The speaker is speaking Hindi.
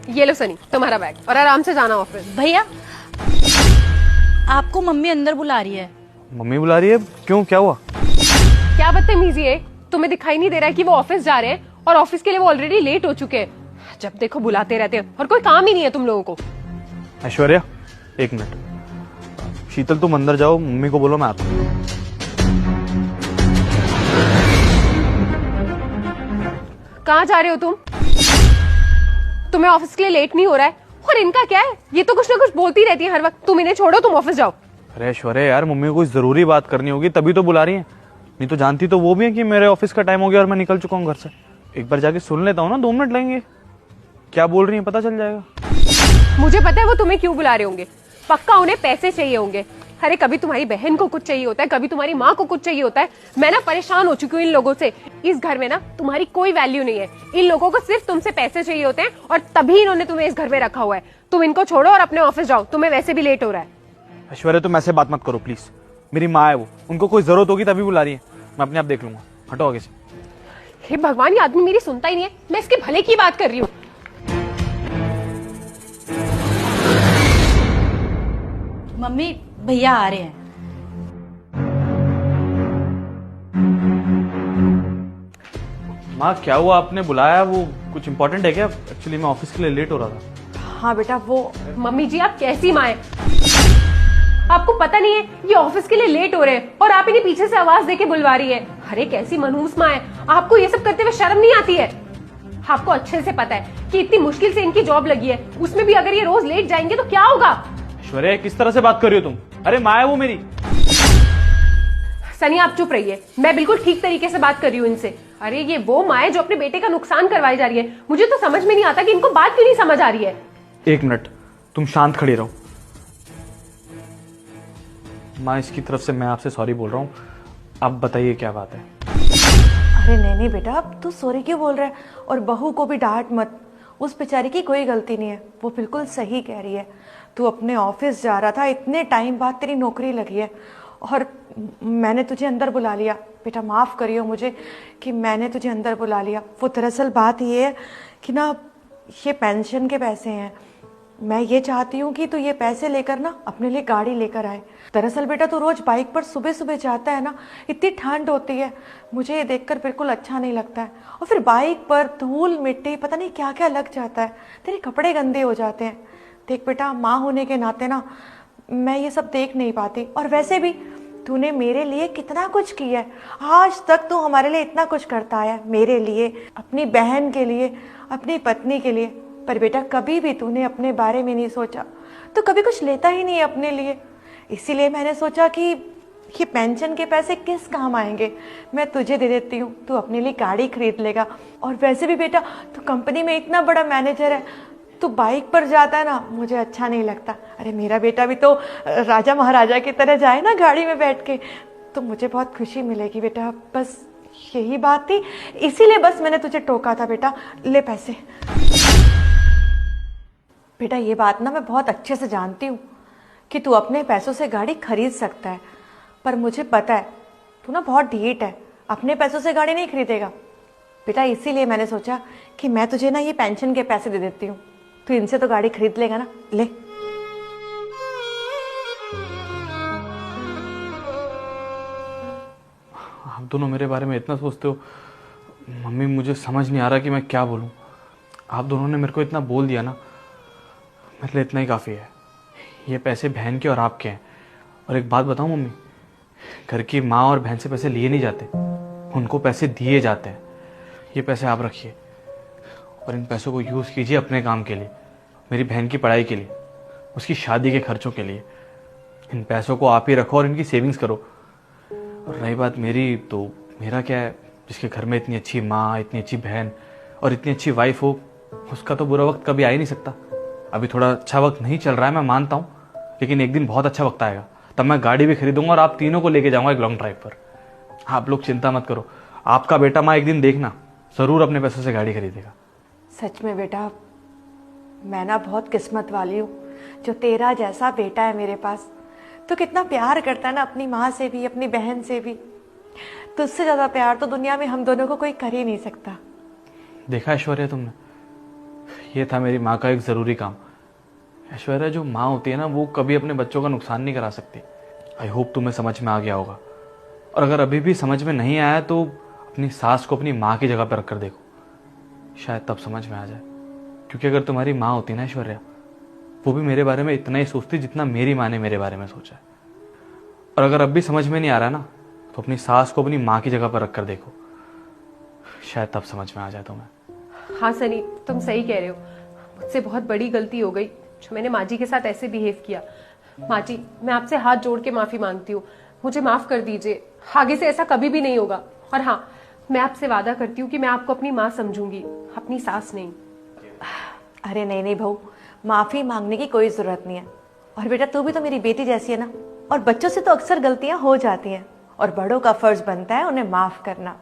ये लो सनी तुम्हारा बैग और आराम से जाना ऑफिस। भैया आपको मम्मी अंदर बुला रही है। मम्मी बुला रही है? क्यों, क्या हुआ? क्या बदतमीजी है, तुम्हें दिखाई नहीं दे रहा है कि वो ऑफिस जा रहे हैं और ऑफिस के लिए वो ऑलरेडी लेट हो चुके हैं। जब देखो बुलाते रहते हैं और कोई काम ही नहीं है तुम लोगों को। ऐश्वर्या एक मिनट। शीतल तुम अंदर जाओ, मम्मी को बोलो मैं आता हूँ। कहाँ जा रहे हो तुम? तुम्हें ऑफिस के लिए लेट नहीं हो रहा है? और इनका क्या है, ये तो कुछ ना कुछ बोलती रहती है हर वक्त। तुम इन्हें छोड़ो, तुम ऑफिस जाओ। अरे ऐश्वर्या यार, मम्मी को कुछ जरूरी बात करनी होगी तभी तो बुला रही है, नहीं तो जानती तो वो भी है कि मेरे ऑफिस का टाइम हो गया और मैं निकल चुका हूँ घर से। एक बार जाके सुन लेता हूँ ना, 2 मिनट लगेंगे। क्या बोल रही है पता चल जाएगा। मुझे पता है वो तुम्हें क्यों बुला रहे होंगे। पक्का उन्हें पैसे चाहिए होंगे। अरे कभी तुम्हारी बहन को कुछ चाहिए होता है, कभी तुम्हारी माँ को कुछ चाहिए होता है। मैं ना परेशान हो चुकी हूँ इन लोगों से। इस घर में ना तुम्हारी कोई वैल्यू नहीं है। इन लोगों को सिर्फ तुमसे पैसे चाहिए होते हैं और तभी इन्होंने तुम्हें इस घर में रखा हुआ है। तुम इनको छोड़ो और अपने ऑफिस जाओ, तुम्हें वैसे भी लेट हो रहा है। ऐश्वर्या तुम ऐसे बात मत करो प्लीज। मेरी माँ है वो, उनको कोई जरूरत होगी तभी बुला रही है। मैं अपने आप देख लूंगा, हटो आगे से। हे भगवान, ये आदमी मेरी सुनता ही नहीं है। मैं इसके भले की बात कर रही हूँ। मम्मी भैया आ रहे हैं। माँ क्या हुआ, आपने बुलाया? वो कुछ इंपॉर्टेंट है क्या? एक्चुअली मैं ऑफिस के लिए लेट हो रहा था। हाँ बेटा, वो मम्मी जी आप कैसी माँ है? आपको पता नहीं है ये ऑफिस के लिए लेट हो रहे हैं और आप इन्हें पीछे से आवाज देके बुलवा रही है। अरे कैसी मनहूस माँ है, आपको ये सब करते हुए शर्म नहीं आती है? आपको अच्छे से पता है कि इतनी मुश्किल से इनकी जॉब लगी है, उसमें भी अगर ये रोज लेट जाएंगे तो क्या होगा? ऐश्वर्या किस तरह से बात कर रही हो तुम? अरे माँ है वो मेरी। सनी आप चुप रहिए, मैं बिल्कुल ठीक तरीके से बात कर रही हूँ इनसे। अरे ये वो माँ है जो अपने बेटे का नुकसान करवाई जा रही है। मुझे तो समझ में नहीं आता कि इनको बात क्यों नहीं समझ आ रही है। एक मिनट, तुम शांत खड़ी रहो। माँ इसकी तरफ से मैं आपसे सॉरी बोल रहा हूँ। अब बताइए क्या बात है? अरे नहीं बेटा, अब तू सॉरी क्यों बोल रहा है? और बहू को भी डांट मत। उस बेचारी की कोई गलती नहीं है, वो बिल्कुल सही कह रही है। तू अपने ऑफिस जा रहा था, इतने टाइम बाद तेरी नौकरी लगी है और मैंने तुझे अंदर बुला लिया। बेटा माफ़ करियो मुझे कि मैंने तुझे अंदर बुला लिया। वो दरअसल बात ये है कि ना, ये पेंशन के पैसे हैं। मैं ये चाहती हूँ कि तू ये पैसे लेकर ना अपने लिए गाड़ी लेकर आए। दरअसल बेटा तू रोज बाइक पर सुबह सुबह जाता है ना, इतनी ठंड होती है, मुझे ये देखकर बिल्कुल अच्छा नहीं लगता है। और फिर बाइक पर धूल मिट्टी पता नहीं क्या क्या लग जाता है, तेरे कपड़े गंदे हो जाते हैं। देख बेटा, माँ होने के नाते ना मैं ये सब देख नहीं पाती। और वैसे भी तूने मेरे लिए कितना कुछ किया है, आज तक तू हमारे लिए इतना कुछ करता आया, मेरे लिए, अपनी बहन के लिए, अपनी पत्नी के लिए। पर बेटा कभी भी तूने अपने बारे में नहीं सोचा, तो कभी कुछ लेता ही नहीं अपने लिए। इसीलिए मैंने सोचा कि ये पेंशन के पैसे किस काम आएंगे, मैं तुझे दे देती हूँ, तू अपने लिए गाड़ी खरीद लेगा। और वैसे भी बेटा तू कंपनी में इतना बड़ा मैनेजर है, तू बाइक पर जाता है ना, मुझे अच्छा नहीं लगता। अरे मेरा बेटा भी तो राजा महाराजा की तरह जाए ना गाड़ी में बैठ के, तो मुझे बहुत खुशी मिलेगी बेटा। बस यही बात थी, इसीलिए बस मैंने तुझे टोका था। बेटा ले पैसे। बेटा ये बात ना मैं बहुत अच्छे से जानती हूँ कि तू अपने पैसों से गाड़ी खरीद सकता है, पर मुझे पता है तू ना बहुत ढीठ है, अपने पैसों से गाड़ी नहीं खरीदेगा। बेटा इसीलिए मैंने सोचा कि मैं तुझे ना ये पेंशन के पैसे दे देती हूँ, तू इनसे तो गाड़ी खरीद लेगा ना, ले। आप दोनों मेरे बारे में इतना सोचते हो मम्मी, मुझे समझ नहीं आ रहा कि मैं क्या बोलूं। आप दोनों ने मेरे को इतना बोल दिया ना, मेरे लिए इतना ही काफ़ी है। ये पैसे बहन के और आपके हैं। और एक बात बताऊं मम्मी, घर की माँ और बहन से पैसे लिए नहीं जाते, उनको पैसे दिए जाते हैं। ये पैसे आप रखिए और इन पैसों को यूज़ कीजिए अपने काम के लिए, मेरी बहन की पढ़ाई के लिए, उसकी शादी के खर्चों के लिए। इन पैसों को आप ही रखो और इनकी सेविंग्स करो। और रही बात मेरी, तो मेरा क्या है, जिसके घर में इतनी अच्छी माँ, इतनी अच्छी बहन और इतनी अच्छी वाइफ हो, उसका तो बुरा वक्त कभी आ ही नहीं सकता। अभी थोड़ा अच्छा वक्त नहीं चल रहा है, मैं मानता हूँ, लेकिन एक दिन बहुत अच्छा वक्त आएगा, तब मैं गाड़ी भी खरीदूंगा और आप तीनों को लेके जाऊंगा एक लॉन्ग ड्राइव पर। आप लोग चिंता मत करो, आपका बेटा माँ एक दिन देखना जरूर अपने पैसों से गाड़ी खरीदेगा। सच में बेटा, मैं ना बहुत किस्मत वाली हूँ जो तेरा जैसा बेटा है मेरे पास। तो कितना प्यार करता है ना अपनी माँ से भी, अपनी बहन से भी। तुझसे ज़्यादा प्यार तो दुनिया में हम दोनों को कोई कर ही नहीं सकता। देखा ऐश्वर्या तुमने, ये था मेरी माँ का एक ज़रूरी काम। ऐश्वर्या, जो माँ होती है ना, वो कभी अपने बच्चों का नुकसान नहीं करा सकती। आई होप तुम्हें समझ में आ गया होगा, और अगर अभी भी समझ में नहीं आया तो अपनी सास को अपनी माँ की जगह पर रख कर देखो, शायद तब समझ में आ जाए। क्योंकि अगर तुम्हारी माँ होती ना ऐश्वर्या, वो भी मेरे बारे में इतना ही सोचती जितना मेरी माँ ने मेरे बारे में सोचा है। और अगर अब भी समझ में नहीं आ रहा ना, तो अपनी सास को अपनी माँ की जगह पर रख कर देखो, शायद तब समझ में आ जाए तुम्हें। हाँ सनी, तुम सही कह रहे हो। मुझसे बहुत बड़ी गलती हो गई जो मैंने माँ जी के साथ ऐसे बिहेव किया। माँ जी, मैं आपसे हाथ जोड़ के माफी मांगती हूँ, मुझे माफ कर दीजिए। आगे से ऐसा कभी भी नहीं होगा। और हाँ, मैं आपसे वादा करती हूँ कि मैं आपको अपनी माँ समझूंगी, अपनी सास नहीं। अरे नहीं नहीं बहू, माफी मांगने की कोई जरूरत नहीं है। और बेटा, तू भी तो मेरी बेटी जैसी है ना, और बच्चों से तो अक्सर गलतियां हो जाती हैं, और बड़ों का फर्ज बनता है उन्हें माफ करना।